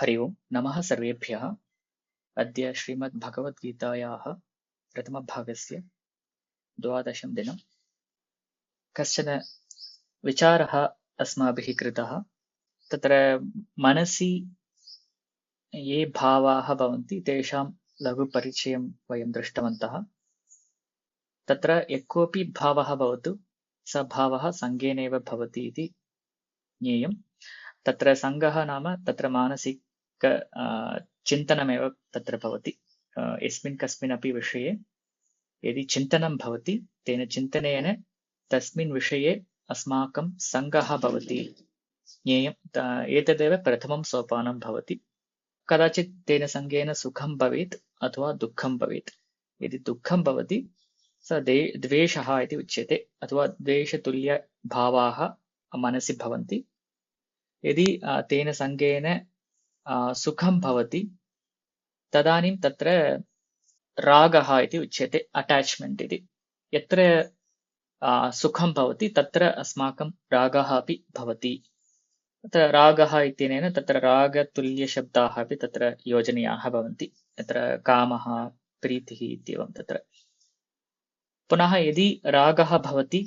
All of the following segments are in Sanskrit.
हरि ओम् नमः सर्वेभ्यः। अद्य श्रीमद्भगवद्गीतायाः प्रथमभागस्य 12 दिनं कश्चन विचारः अस्माभिः कृतः। तत्र मनसि ये भावाः भवन्ति तेषां लघुपरिचयं वयं दृष्टवन्तः। तत्र यः कोऽपि भावः भवतु स भावः सङ्गेनैव भवति इति ज्ञेयं। तत्र सङ्गः नाम तत्र मानसिक चिन्तनमेव तत्र भवति। यस्मिन् कस्मिन्नपि विषये यदि चिन्तनं भवति तेन चिन्तनेन तस्मिन् विषये अस्माकं सङ्गः भवति ज्ञेयम्। एतदेव प्रथमं सोपानं भवति। कदाचित् तेन सङ्गेन सुखं भवेत् अथवा दुःखं भवेत्। यदि दुःखं भवति स द्वेषः इति उच्यते अथवा द्वेषतुल्यभावाः मनसि भवन्ति। यदि तेन सङ्गेन सुखं भवति तदानीं तत्र रागः इति उच्यते, अटैच्मेण्ट् इति। यत्र सुखं भवति तत्र अस्माकं रागः अपि भवति। तत्र रागः इत्यनेन तत्र रागतुल्यशब्दाः अपि तत्र योजनीयाः भवन्ति। तत्र कामः, प्रीतिः इत्येवं तत्र। पुनः यदि रागः भवति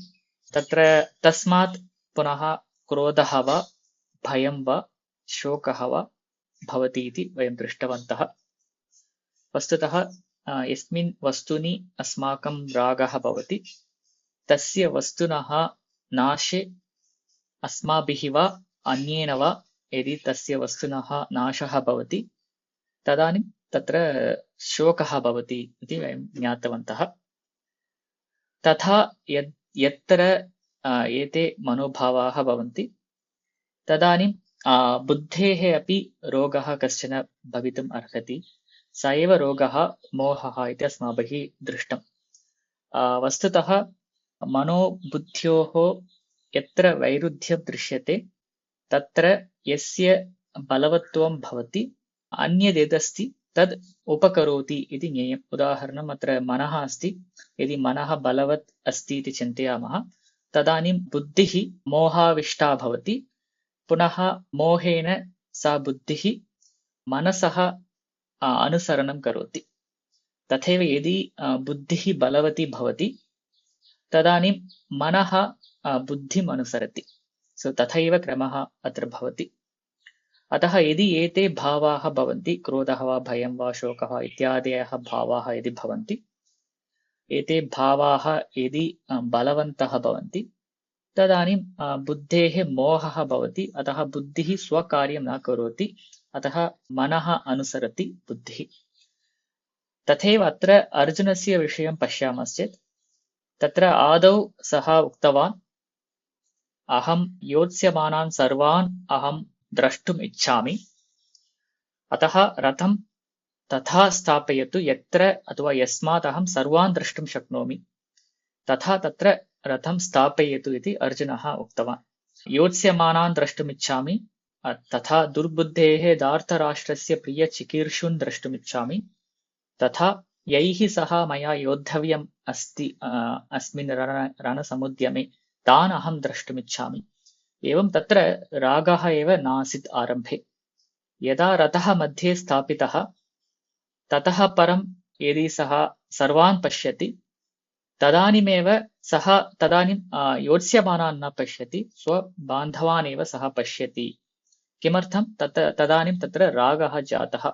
तत्र तस्मात् पुनः क्रोधः वा भयं वा शोकः वा भवति इति वयं दृष्टवन्तः। वस्तुतः यस्मिन् वस्तुनि अस्माकं रागः भवति तस्य वस्तुनः नाशे अस्माभिः वा अन्येन वा यदि तस्य वस्तुनः नाशः भवति तदानीं तत्र शोकः भवति इति वयं ज्ञातवन्तः। तथा यत्र एते मनोभावाः भवन्ति तदानीं बुद्धेः अपि रोगः कश्चन भवितुम् अर्हति। स एव रोगः मोहः इति अस्माभिः दृष्टम्। वस्तुतः मनोबुद्ध्योः यत्र वैरुध्यं दृश्यते तत्र यस्य बलवत्वं भवति अन्यदेदस्ति तद् उपकरोति इति ज्ञेयम्। उदाहरणम् अत्र मनः अस्ति। यदि मनः बलवत् अस्ति इति चिन्तयामः तदानीं बुद्धिः मोहाविष्टा भवति। पुनः मोहेन सा बुद्धिः मनसः अनुसरणं करोति। तथैव यदि बुद्धिः बलवती भवति तदानीं मनः बुद्धिम् अनुसरति। तथैव क्रमः अत्र भवति। अतः यदि एते भावाः भवन्ति, क्रोधः वा भयं वा शोकः इत्यादयः भावाः यदि भवन्ति, एते भावाः यदि बलवन्तः भवन्ति तदानीं बुद्धेः मोहः भवति। अतः बुद्धिः स्वकार्यं न करोति। अतः मनः अनुसरति बुद्धिः। तथैव अत्र अर्जुनस्य विषयं पश्यामश्चेत् तत्र आदौ सः उक्तवान् अहं योत्स्यमानान् सर्वान् अहं द्रष्टुम् इच्छामि। अतः रथं तथा स्थापयतु यत्र अथवा यस्मात् अहं सर्वान् द्रष्टुं शक्नोमि। तथा तत्र रथं स्थापयतु इति अर्जुनः उक्तवान्। योत्स्यमानान् द्रष्टुमिच्छामि, तथा दुर्बुद्धेः धार्तराष्ट्रस्य प्रियचिकीर्षून् द्रष्टुमिच्छामि, तथा यैः सह मया योद्धव्यम् अस्ति अस्मिन् रणसमुद्यमे तान् अहं द्रष्टुमिच्छामि। एवं तत्र रागः एव नासीत् आरम्भे। यदा रथः मध्ये स्थापितः ततः परं यदि सः सर्वान् पश्यति तदानीमेव सः तदानीं योत्स्यमानान् न पश्यति, स्वबान्धवान् एव सः पश्यति। किमर्थं? तदानीं तत्र रागः जातः।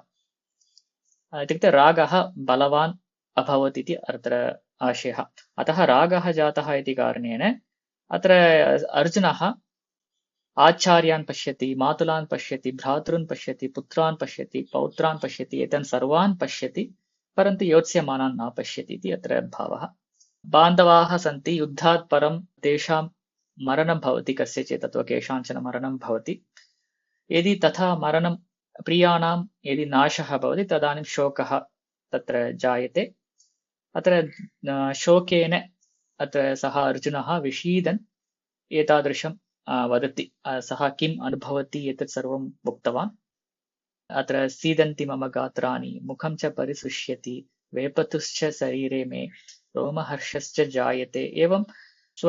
इत्युक्ते रागः बलवान् अभवत् इति अत्र आशयः। अतः रागः जातः इति कारणेन अत्र अर्जुनः आचार्यान् पश्यति, मातुलान् पश्यति, भ्रातॄन् पश्यति, पुत्रान् पश्यति, पौत्रान् पश्यति, एतान् सर्वान् पश्यति, परन्तु योत्स्यमानान् न पश्यति इति अत्र भावः। बान्धवाः सन्ति, युद्धात् परं तेषां मरणं भवति कस्यचित् अथवा केषाञ्चन मरणं भवति। यदि तथा मरणं प्रियाणां यदि नाशः भवति तदानीं शोकः तत्र जायते। अत्र शोकेन अत्र सः अर्जुनः विषीदन् एतादृशं वदति। सः किम् अनुभवति एतत् सर्वम् उक्तवान्। अत्र सीदन्ति मम गात्राणि मुखं च परिसृष्यति वेपतुश्च शरीरे मे रोमहर्षश्च जायते। एवं स्व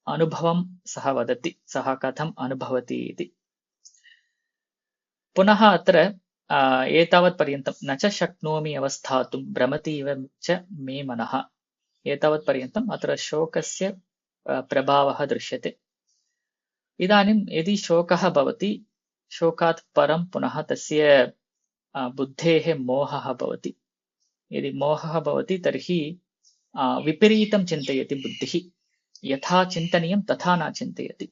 अनुभवं सः वदति, सः कथम् अनुभवति इति। पुनः अत्र एतावत्पर्यन्तं न च शक्नोमि अवस्थातुं भ्रमति इव च मे मनः। एतावत्पर्यन्तम् अत्र शोकस्य प्रभावः दृश्यते। इदानीं यदि शोकः भवति, शोकात् परं पुनः तस्य बुद्धेः मोहः भवति। यदि मोहः भवति तर्हि विपरीतं चिन्तयति बुद्धिः। यथा चिन्तनीयं तथा न चिन्तयति।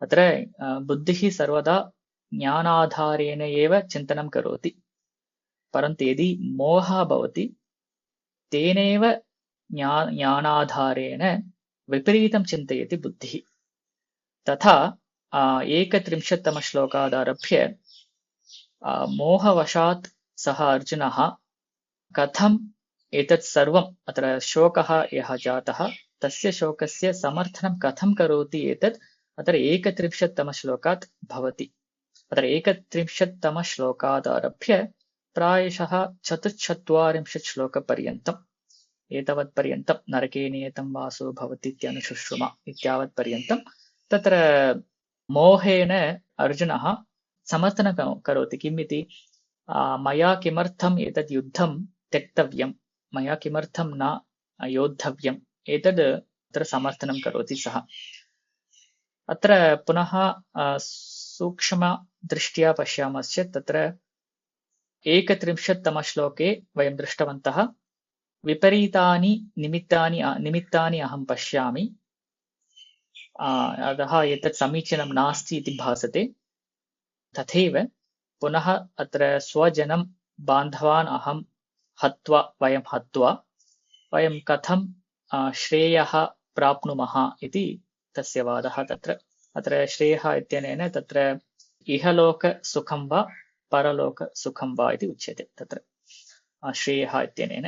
अत्र बुद्धिः सर्वदा ज्ञानाधारेण एव चिन्तनं करोति। परन्तु यदि मोहः भवति तेनैव ज्ञानाधारेण विपरीतं चिन्तयति बुद्धिः। तथा 31तमश्लोकादारभ्य मोहवशात् सः अर्जुनः कथम् एतत् सर्वम् अत्र शोकः यः जातः तस्य शोकस्य समर्थनं कथं करोति एतत् अत्र 31तमश्लोकात् भवति। अत्र 31तमश्लोकादारभ्य प्रायशः 44 श्लोकपर्यन्तम् एतावत्पर्यन्तं नरके नियतं वासो भवति इत्यनुशुश्रुमा इत्यावत्पर्यन्तं तत्र मोहेन अर्जुनः समर्थनं करोति। किम् इति मया किमर्थम् एतद् युद्धं त्यक्तव्यं, मया किमर्थं न योद्धव्यम्, एतद् अत्र समर्थनं करोति सः। अत्र पुनः सूक्ष्मदृष्ट्या पश्यामश्चेत् तत्र 31तमश्लोके वयं दृष्टवन्तः विपरीतानि निमित्तानि अहं पश्यामि, अतः एतत् समीचीनं नास्ति इति भासते। तथैव पुनः अत्र स्वजनं बान्धवान् अहं वयं कथं श्रेयः प्राप्नुमः इति तस्य वादः तत्र। अत्र श्रेयः इत्यनेन तत्र इहलोकसुखं वा परलोकसुखं वा इति उच्यते। तत्र श्रेयः इत्यनेन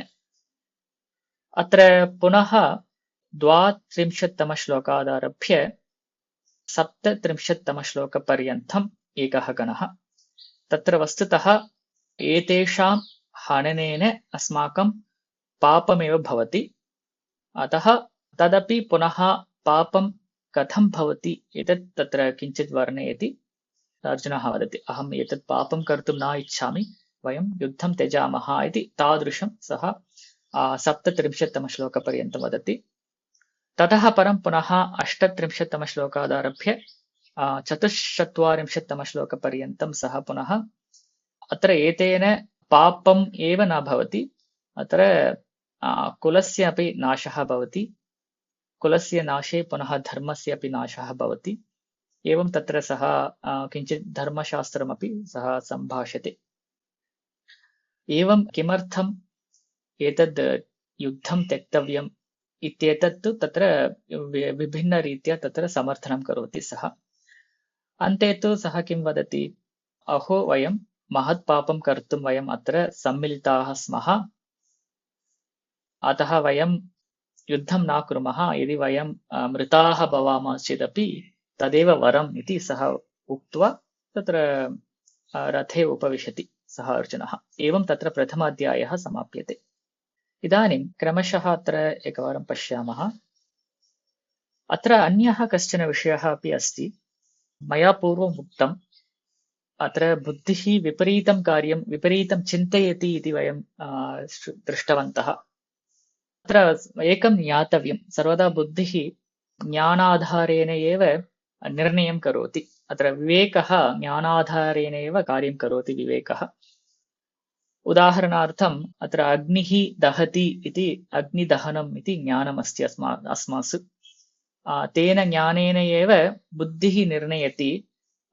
अत्र पुनः 32तमश्लोकादारभ्य 37तमश्लोकपर्यन्तम् एकः गणः। तत्र वस्तुतः एतेषां हननेन अस्माकं पापमेव भवति। अतः तदपि पुनः पापं कथं भवति एतत् तत्र किञ्चित् वर्णयति। अर्जुनः वदति अहम् एतत् पापं कर्तुं न इच्छामि, वयं युद्धं त्यजामः इति तादृशं सः 37तमश्लोकपर्यन्तं वदति। ततः परं पुनः 38तमश्लोकादारभ्य 44तमश्लोकपर्यन्तं सः पुनः अत्र एतेन पापम् एव न भवति, अत्र कुलस्य अपि नाशः भवति, कुलस्य नाशे पुनः धर्मस्य अपि नाशः भवति। एवं तत्र सः किञ्चित् धर्मशास्त्रमपि सः सम्भाषते। एवं किमर्थम् एतद् युद्धं त्यक्तव्यम् इत्येतत्तु तत्र विभिन्नरीत्या तत्र समर्थनं करोति सः। अन्ते तु सः किं वदति, अहो वयं महत्पापं कर्तुं वयम् अत्र सम्मिलिताः स्मः, अतः वयं युद्धं न कुर्मः, यदि वयं मृताः भवामश्चेदपि तदेव वरम् इति सः उक्त्वा तत्र रथे उपविशति सः अर्जुनः। एवं तत्र प्रथमाध्यायः समाप्यते। इदानीं क्रमशः अत्र एकवारं पश्यामः। अत्र अन्यः कश्चन विषयः अपि अस्ति। मया पूर्वम् उक्तम्, अत्र बुद्धिः विपरीतं कार्यं विपरीतं चिन्तयति इति वयं दृष्टवन्तः। अत्र एकं ज्ञातव्यं, सर्वदा बुद्धिः ज्ञानाधारेण एव निर्णयं करोति। अत्र विवेकः ज्ञानाधारेण एव कार्यं करोति विवेकः। उदाहरणार्थम् अत्र अग्निः दहति इति अग्निदहनम् इति ज्ञानमस्ति अस्मासु। तेन ज्ञानेन एव बुद्धिः निर्णयति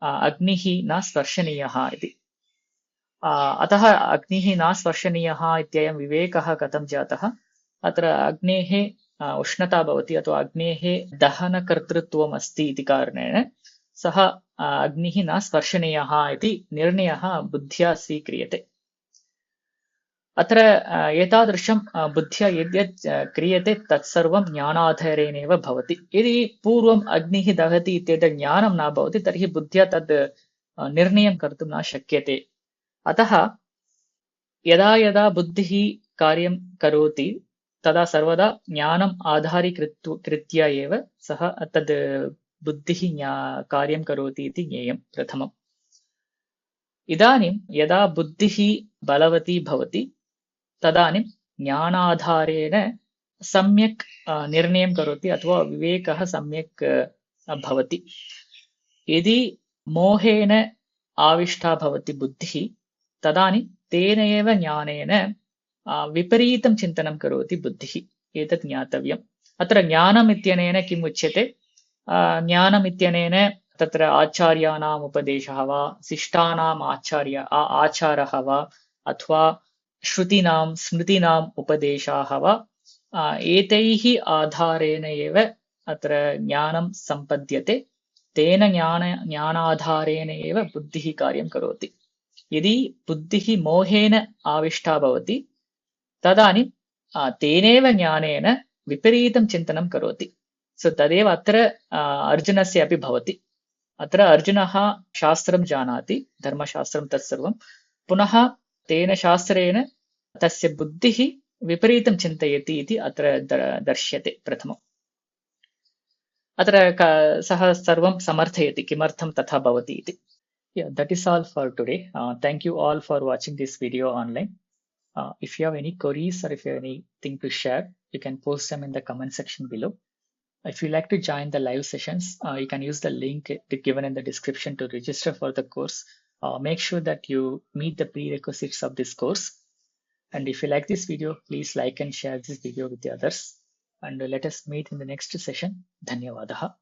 अग्निः न स्पर्शनीयः इति। अतः अग्निः न स्पर्शनीयः इत्ययं विवेकः कथं जातः, अत्र अग्नेः उष्णता भवति अथवा अग्नेः दहनकर्तृत्वम् अस्ति इति कारणेन सः अग्निः न स्पर्शनीयः इति निर्णयः बुद्ध्या स्वीक्रियते। अत्र एतादृशं बुद्ध्या यद्यत् क्रियते तत्सर्वं ज्ञानाधारेणेव भवति। यदि पूर्वम् अग्निः दहति इत्येतत् ज्ञानं न भवति तर्हि बुद्ध्या तद् निर्णयं कर्तुं न शक्यते। अतः यदा यदा बुद्धिः कार्यं करोति तदा सर्वदा ज्ञानम् आधारीकृत्य एव सः तद् बुद्धिः कार्यं करोति इति ज्ञेयं प्रथमम्। इदानीं यदा बुद्धिः बलवती भवति तदानीं ज्ञानाधारेण सम्यक् निर्णयं करोति अथवा विवेकः सम्यक् भवति। यदि मोहेन आविष्टा भवति बुद्धिः तदानीं तेन एव ज्ञानेन विपरीतं चिन्तनं करोति बुद्धिः। एतत् ज्ञातव्यम्। अत्र ज्ञानम् इत्यनेन किम् उच्यते? ज्ञानम् इत्यनेन तत्र आचार्याणाम् उपदेशः वा शिष्टानाम् आचारः वा अथवा श्रुतीनां स्मृतीनाम् उपदेशाः वा एतैः आधारेण एव अत्र ज्ञानं सम्पद्यते। तेन ज्ञानाधारेण एव बुद्धिः कार्यं करोति। यदि बुद्धिः मोहेन आविष्टा भवति तदानीं तेनैव ज्ञानेन विपरीतं चिन्तनं करोति। सो तदेव अत्र अर्जुनस्य अपि भवति। अत्र अर्जुनः शास्त्रं जानाति, धर्मशास्त्रं तत्सर्वं, पुनः तेन शास्त्रेण तस्य बुद्धिः विपरीतं चिन्तयति इति अत्र दर्श्यते प्रथमम्। अत्र सः सर्वं समर्थयति किमर्थं तथा भवति इति। Yeah, that is all for today. Thank you all for watching this video online. If you have any queries or if you have anything to share, you can post them in the comment section below. If you like to join the live sessions, you can use the link given in the description to register for the course. Make sure that you meet the prerequisites of this course. And if you like this video, please like and share this video with the others. And let us meet in the next session. Dhanyavadaha.